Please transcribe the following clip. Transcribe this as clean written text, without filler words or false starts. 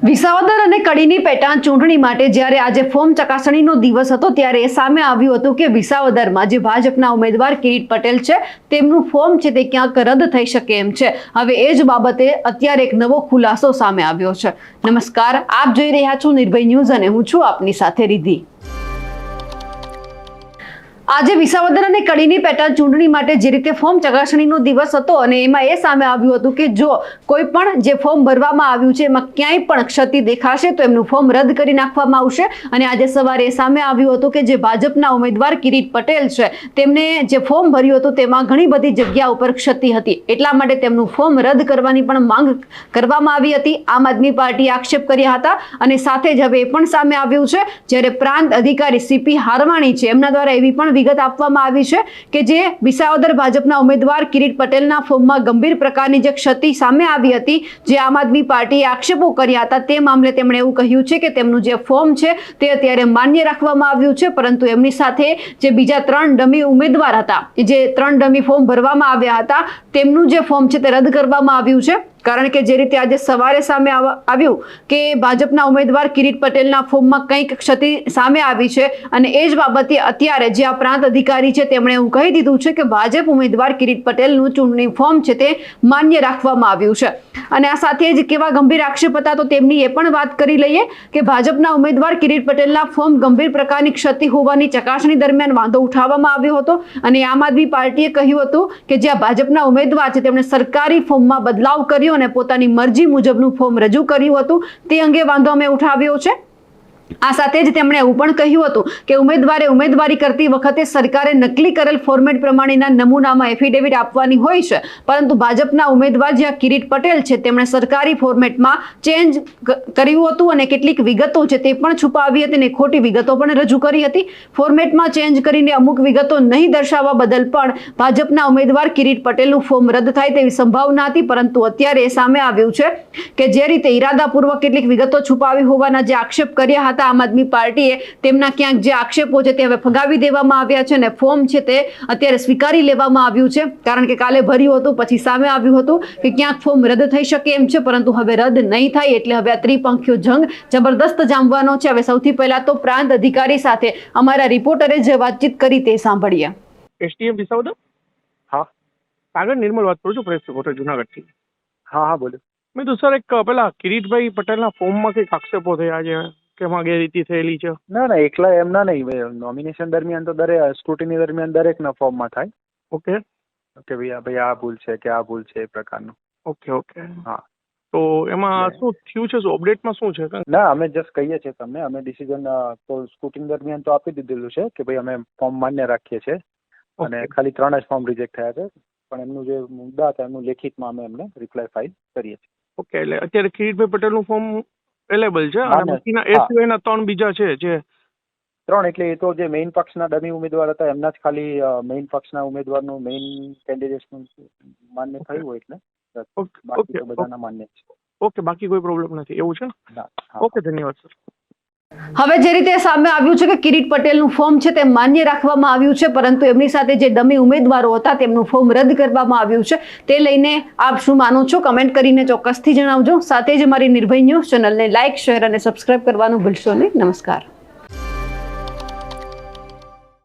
વિસાવદર અને કડીની પેટા ચૂંટણી માટે જ્યારે આજે ફોર્મ ચકાસણીનો દિવસ હતો ત્યારે એ સામે આવ્યું હતું કે વિસાવદરમાં જે ભાજપના ઉમેદવાર કિરીટ પટેલ છે તેમનું ફોર્મ છે તે ક્યાંક રદ થઈ શકે એમ છે। હવે એ જ બાબતે અત્યારે એક નવો ખુલાસો સામે આવ્યો છે। નમસ્કાર, આપ જોઈ રહ્યા છો નિર્ભય ન્યૂઝ અને હું છું આપની સાથે રિદ્ધિ। આજે વિસાવદર અને કડીની પેટા ચૂંટણી માટે જે રીતે ફોર્મ ચકાસણીનો દિવસ હતો અને એમાં એ સામે આવ્યું હતું કે જો કોઈ પણ જે ફોર્મ ભરવામાં આવ્યું છે એમાં ક્યાંય પણ ક્ષતિ દેખાશે તો એમનું ફોર્મ રદ કરી નાખવામાં આવશે। અને આજે સવારે સામે આવ્યું હતું કે જે ભાજપના ઉમેદવાર કિરીટ પટેલ છે તેમને જે ફોર્મ ભર્યું હતું તેમાં ઘણી બધી જગ્યા ઉપર ક્ષતિ હતી, એટલા માટે તેમનું ફોર્મ રદ કરવાની પણ માંગ કરવામાં આવી હતી। આમ આદમી પાર્ટીએ આક્ષેપ કર્યા હતા અને સાથે જ હવે એ પણ સામે આવ્યું છે જ્યારે પ્રાંત અધિકારી સીપી હારવાણી છે એમના દ્વારા એવી પણ વિગત આપવામાં આવી છે કે જે વિસાવદર ભાજપના ઉમેદવાર કિરીટ પટેલના ફોર્મમાં ગંભીર પ્રકારની જે ક્ષતિ સામે આવી હતી, જે આમ આદમી પાર્ટીએ આક્ષેપો કર્યા હતા તે મામલે તેમણે એવું કહ્યું છે કે તેમનું જે ફોર્મ છે તે અત્યારે માન્ય રાખવામાં આવ્યું છે, પરંતુ એમની સાથે જે બીજા 3 ડમી ઉમેદવાર હતા, જે 3 ડમી ફોર્મ ભરવામાં આવ્યા હતા તેમનું જે ફોર્મ છે તે રદ કરવામાં આવ્યું છે। કારણ કે જે રીતે આજે સવારે સામે આવ્યું કે ભાજપના ઉમેદવાર કિરીટ પટેલના ફોર્મમાં કંઈક ક્ષતિ સામે આવી છે અને એ જ બાબતે અત્યારે જે આ પ્રાંત અધિકારી છે તેમણે એવું કહી દીધું છે કે ભાજપ ઉમેદવાર કિરીટ પટેલનું ચૂંટણી ફોર્મ છે તે માન્ય રાખવામાં આવ્યું છે। અને આ સાથે જ કેવા ગંભીર આક્ષેપ હતા તો તેમની એ પણ વાત કરી લઈએ કે ભાજપના ઉમેદવાર કિરીટ પટેલના ફોર્મ ગંભીર પ્રકારની ક્ષતિ હોવાની ચકાસણી દરમિયાન વાંધો ઉઠાવવામાં આવ્યો હતો અને આમ આદમી પાર્ટીએ કહ્યું હતું કે જે ભાજપના ઉમેદવાર છે તેમણે સરકારી ફોર્મમાં બદલાવ કર્યો અને પોતાની મરજી મુજબનું ફોર્મ રજૂ કર્યું હતું તે અંગે વાંધો અમે ઉઠાવ્યો છે। આ સાથે જ તેમણે એવું પણ કહ્યું હતું કે ઉમેદવારે ઉમેદવારી કરતી વખતે સરકારે નકલી કરેલ ફોર્મેટ પ્રમાણેના નમૂનામાં એફિડેવિટ આપવાની હોય છે, પરંતુ ભાજપના ઉમેદવાર જે કિરીટ પટેલ છે તેમણે સરકારી ફોર્મેટમાં ચેન્જ કર્યું હતું અને કેટલીક વિગતો છે તે પણ છુપાવી હતી અને ખોટી વિગતો પણ રજૂ કરી હતી। ફોર્મેટમાં ચેન્જ કરીને અમુક વિગતો નહીં દર્શાવવા બદલ પણ ભાજપના ઉમેદવાર કિરીટ પટેલનું ફોર્મ રદ થાય તેવી સંભાવના હતી, પરંતુ અત્યારે સામે આવ્યું છે કે જે રીતે ઈરાદાપૂર્વક કેટલીક વિગતો છુપાવી હોવાના જે આક્ષેપ કર્યા હતા આમ આદમી પાર્ટીએ તેમના ક્યાંક જે આક્ષેપો છે તે હવે ફગાવી દેવામાં આવ્યા છે અને ફોર્મ છે તે અત્યારે સ્વીકારી લેવામાં આવ્યું છે, કારણ કે કાલે ભર્યું હતું પછી સામે આવ્યું હતું કે ક્યાંક ફોર્મ રદ થઈ શકે એમ છે, પરંતુ હવે રદ નહીં થાય એટલે હવે આ ત્રિપંખીયો જંગ જબરદસ્ત જામવાનો છે। હવે સૌથી પહેલા તો પ્રાંત અધિકારી સાથે અમારા રિપોર્ટરે જે વાતચીત કરી તે સાંભળીએ। એસટીએમ વિસાવદર? હા, સાગર નિર્મલ વાત કરું છું, પ્રેસ રિપોર્ટર જુનાગઢથી। હા બોલો। મેં તો સર એક પેલા કિરીટભાઈ પટેલના ફોર્મમાં કંઈક આક્ષેપો થયા છે કે એમાં ગેરરીતિ થયેલી છે? ના એકલા એમના નહીં, નોમિનેશન દરમિયાન તો સ્ક્રુટિની દરમિયાન દરેકના ફોર્મમાં થાય। ઓકે કે ભાઈ આ ભૂલ છે કે આ ભૂલ છે એ પ્રકારનું। ઓકે હા, તો એમાં શું થયું છે, અપડેટમાં શું છે? ના અમે જસ્ટ કહીએ છીએ તમને, અમે ડિસિઝન તો સ્ક્રુટિની દરમિયાન તો આપી દીધેલું છે કે ભાઈ અમે ફોર્મ માન્ય રાખીએ છીએ અને ખાલી 3 જ ફોર્મ રિજેક્ટ થયા છે, પણ એમનું જે મુદ્દા હતા એમનું લેખિતમાં અમે એમને રિપ્લાય ફાઇલ કરીએ છીએ। ઓકે, એટલે અત્યારે કિરીટભાઈ પટેલનું ફોર્મ અવેલેબલ છે અને બાકીના એ સિવાયના 3 બીજા છે જે 3 એટલે એ તો જે મેઇન પક્ષના ડમી ઉમેદવાર હતા એમના જ ખાલી મેઇન પક્ષના ઉમેદવારનું મેઇન કેન્ડિડેટનું માન્ય થયું હોય એટલે બાકી તો બધાના માન્ય છે। ઓકે, બાકી કોઈ પ્રોબ્લેમ નથી એવું છે ને? ઓકે, ધન્યવાદ સર। હવે જે રીતે સામે આવ્યું છે કે કિરીટ પટેલનું ફોર્મ છે તે માન્ય રાખવામાં આવ્યું છે, પરંતુ એમની સાથે જે ડમી ઉમેદવારો હતા તેમનું ફોર્મ રદ કરવામાં આવ્યું છે, તે લઈને આપ શું માનો છો કમેન્ટ કરીને ચોક્કસથી જણાવજો। સાથે જ મારી નિર્ભય ન્યૂઝ ચેનલને લાઇક, શેર અને સબસ્ક્રાઇબ કરવાનું ભૂલશો નહીં। નમસ્કાર।